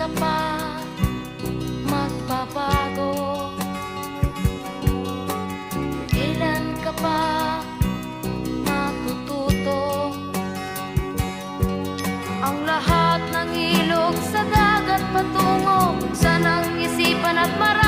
ka pa magbabago? Kailan ka pa matututo? Ang lahat ng ilog sa dagat patungo sa nang isipan at marami